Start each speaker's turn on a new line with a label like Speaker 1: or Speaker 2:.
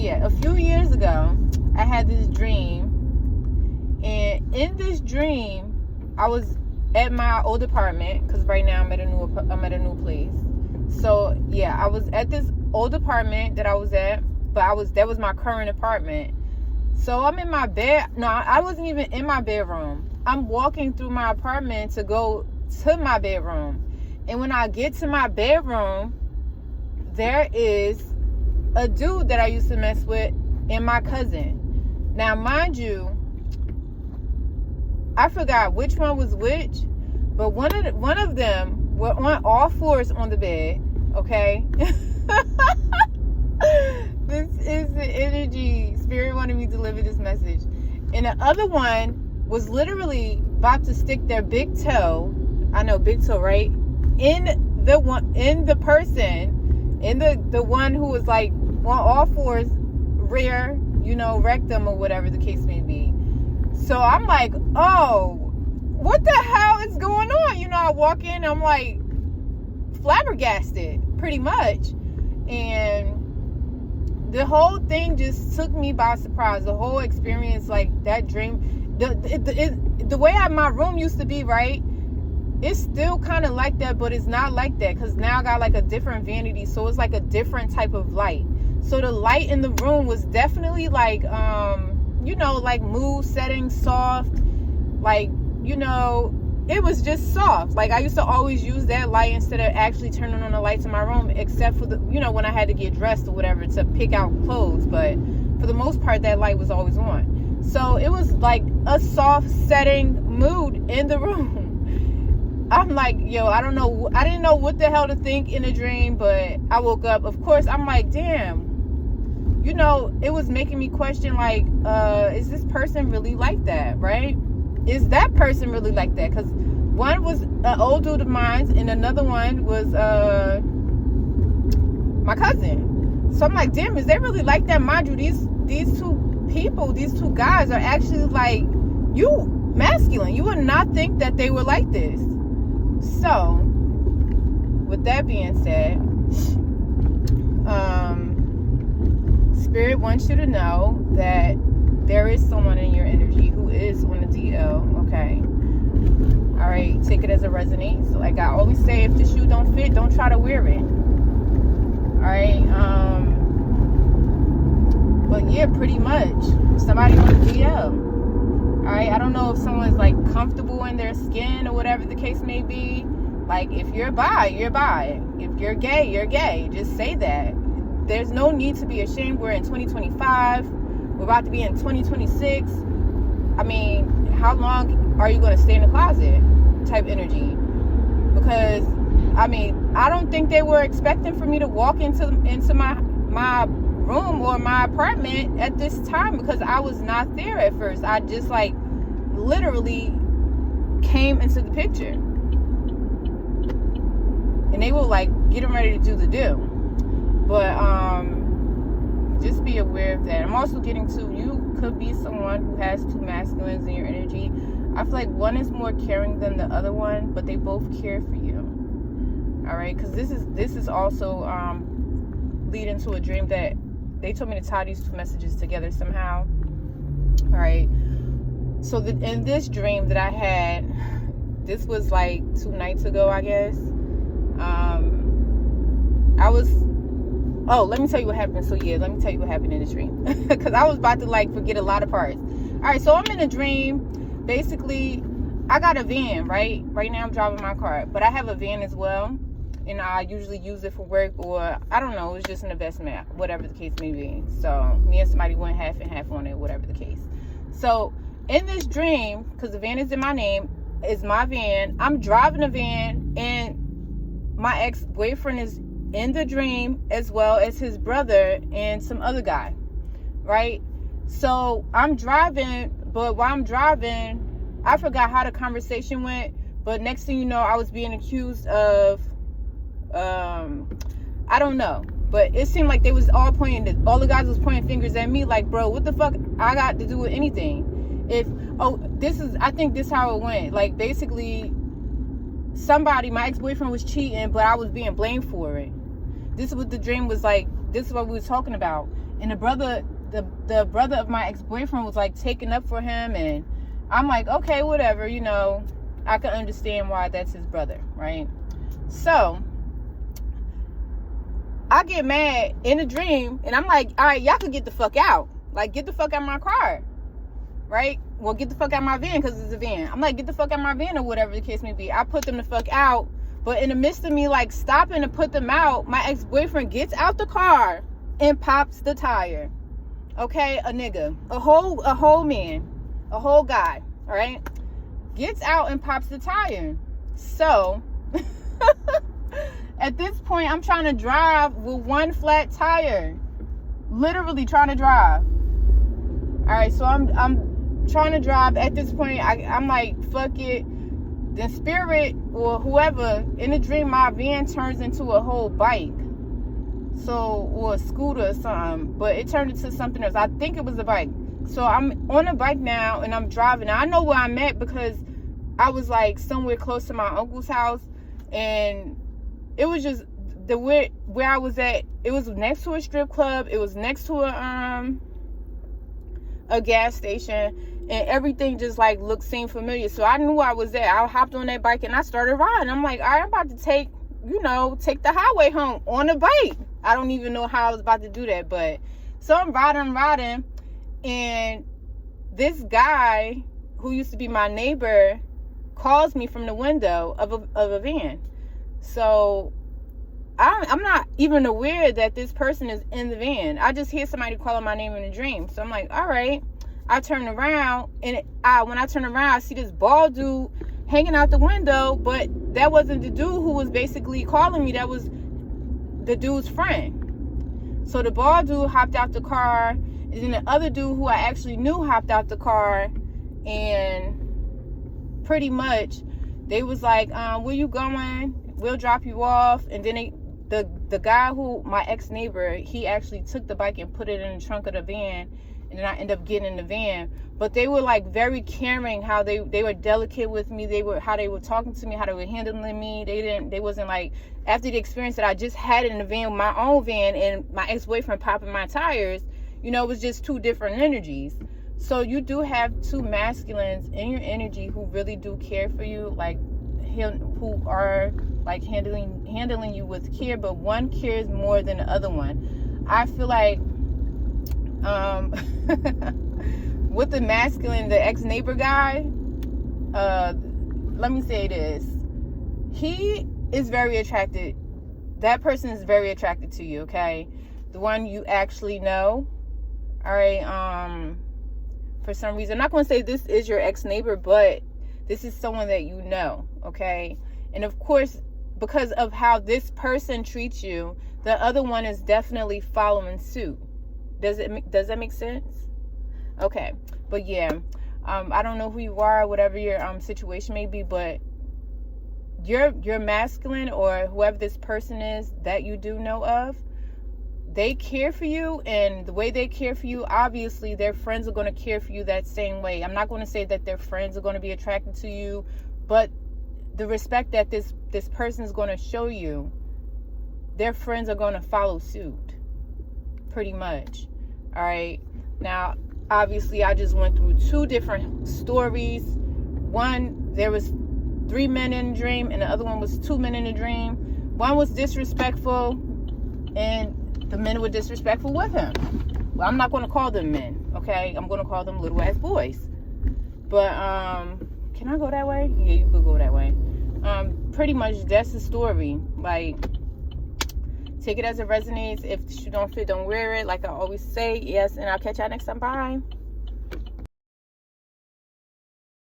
Speaker 1: yeah, a few years ago, I had this dream. And in this dream, I was at my old apartment, because right now I'm at a new place. So yeah, I was at this old apartment that I was at, but that was my current apartment. So I'm in my bed. No, I wasn't even in my bedroom. I'm walking through my apartment to go to my bedroom. And when I get to my bedroom, there is a dude that I used to mess with and my cousin. Now, mind you, I forgot which one was which, but one of them were on all fours on the bed, okay? This is the energy. Spirit wanted me to deliver this message. And the other one was literally about to stick their big toe, I know, big toe, right? In the one who was like on all fours, rear, rectum or whatever the case may be. So I'm like, oh, what the hell is going on? I walk in, I'm like flabbergasted, pretty much. And the whole thing just took me by surprise. The whole experience, like that dream, the way my room used to be, right? It's still kind of like that, but it's not like that, because now I got like a different vanity, so it's like a different type of light. So the light in the room was definitely like, like mood setting, soft, like, it was just soft. Like I used to always use that light instead of actually turning on the lights in my room, except for the, when I had to get dressed or whatever to pick out clothes. But for the most part, that light was always on. So it was like a soft setting mood in the room. I'm like, I don't know. I didn't know what the hell to think in a dream, but I woke up. Of course, I'm like, damn. It was making me question, like, is this person really like that, right? Is that person really like that? Because one was an old dude of mine, and another one was my cousin. So I'm like, damn, is they really like that? Mind you, these two people, these two guys are actually like, masculine. You would not think that they were like this. So, with that being said, Spirit wants you to know that there is someone in your energy who is on the DL, okay? All right, take it as it resonates. Like I always say, if the shoe don't fit, don't try to wear it. All right, but yeah, pretty much, somebody on the DL. All right, I don't know if someone's like comfortable in their skin or whatever the case may be. Like if you're bi, you're bi. If you're gay, you're gay. Just say that. There's no need to be ashamed. We're in 2025. We're about to be in 2026. I mean, how long are you going to stay in the closet type energy? Because, I mean, I don't think they were expecting for me to walk into my room or my apartment at this time, because I was not there at first. I just, like, literally came into the picture. And they were, like, getting ready to do the do. But, just be aware of that. I'm also getting to, you could be someone who has two masculines in your energy. I feel like one is more caring than the other one, but they both care for you. All right, because this is also leading to a dream that they told me to tie these two messages together somehow. All right, so in this dream that I had, this was like 2 nights ago, I guess. Let me tell you what happened. So yeah, let me tell you what happened in the dream, because I was about to like forget a lot of parts. All right, so I'm in a dream. Basically, I got a van, right now I'm driving my car, but I have a van as well, and I usually use it for work, or I don't know, it's just an investment, whatever the case may be. So me and somebody went half and half on it, whatever the case. So in this dream, because the van is in my name, is my van, I'm driving a van, and my ex-boyfriend is in the dream, as well as his brother and some other guy, right? So I'm driving, but while I'm driving, I forgot how the conversation went, but next thing you know, I was being accused of I don't know, but it seemed like they was all the guys was pointing fingers at me, like, bro, what the fuck I got to do with anything? I think this how it went. Like, basically, my ex-boyfriend was cheating, but I was being blamed for it. This is what the dream was like. This is what we was talking about. And the brother of my ex-boyfriend was like taking up for him, and I'm like, okay, whatever, you know, I can understand why that's his brother, right? So I get mad in a dream, and I'm like, all right, y'all can get the fuck out. Like, get the fuck out of my car, right? Well, get the fuck out of my van, because it's a van. I'm like, get the fuck out of my van, or whatever the case may be. I put them the fuck out, but in the midst of me, like, stopping to put them out, my ex-boyfriend gets out the car and pops the tire. Okay? A nigga. A whole man. A whole guy. All right? Gets out and pops the tire. So at this point, I'm trying to drive with one flat tire. Literally trying to drive. All right, so I'm trying to drive. At this point, I'm like, fuck it. Then spirit or whoever in the dream, my van turns into a whole bike. So, or a scooter or something. But it turned into something else. I think it was a bike. So I'm on a bike now and I'm driving. Now, I know where I'm at because I was like somewhere close to my uncle's house, and it was just the where I was at. It was next to a strip club. It was next to a gas station, and everything just like seemed familiar. So I knew where I was at. I hopped on that bike and I started riding. I'm like, all right, I'm about to take the highway home on a bike. I don't even know how I was about to do that, but so I'm riding, and this guy who used to be my neighbor calls me from the window of a van. So I'm not even aware that this person is in the van. I just hear somebody calling my name in a dream. So I'm like, all right. I turn around, and when I turn around, I see this bald dude hanging out the window, but that wasn't the dude who was basically calling me. That was the dude's friend. So the bald dude hopped out the car, and then the other dude who I actually knew hopped out the car, and pretty much they was like, where you going? We'll drop you off. And then the guy who, my ex-neighbor, he actually took the bike and put it in the trunk of the van, and then I ended up getting in the van. But they were like very caring, how they were delicate with me. How they were talking to me, how they were handling me. They wasn't like, after the experience that I just had in the van, my own van, and my ex-boyfriend popping my tires, you know, it was just two different energies. So you do have two masculines in your energy who really do care for you, like who are like handling you with care, but one cares more than the other one. I feel like with the masculine, the ex-neighbor guy, let me say this, he is very attracted. That person is very attracted to you, okay? The one you actually know, all right? For some reason, I'm not going to say this is your ex-neighbor, but this is someone that you know, okay? And of course, because of how this person treats you, the other one is definitely following suit. Does that make sense? Okay. But yeah, I don't know who you are, whatever your situation may be, but your masculine, or whoever this person is that you do know of, they care for you, and the way they care for you, obviously their friends are going to care for you that same way. I'm not going to say that their friends are going to be attracted to you, but the respect that this person is going to show you, their friends are going to follow suit, pretty much. All right. Now, obviously, I just went through two different stories. One, there was 3 men in a dream, and the other one was 2 men in a dream. One was disrespectful, and the men were disrespectful with him. Well, I'm not going to call them men, okay? I'm going to call them little ass boys. But can I go that way? Yeah, you could go that way. Pretty much that's the story. Like, take it as it resonates. If you don't fit, don't wear it. Like I always say, yes. And I'll catch y'all next time. Bye.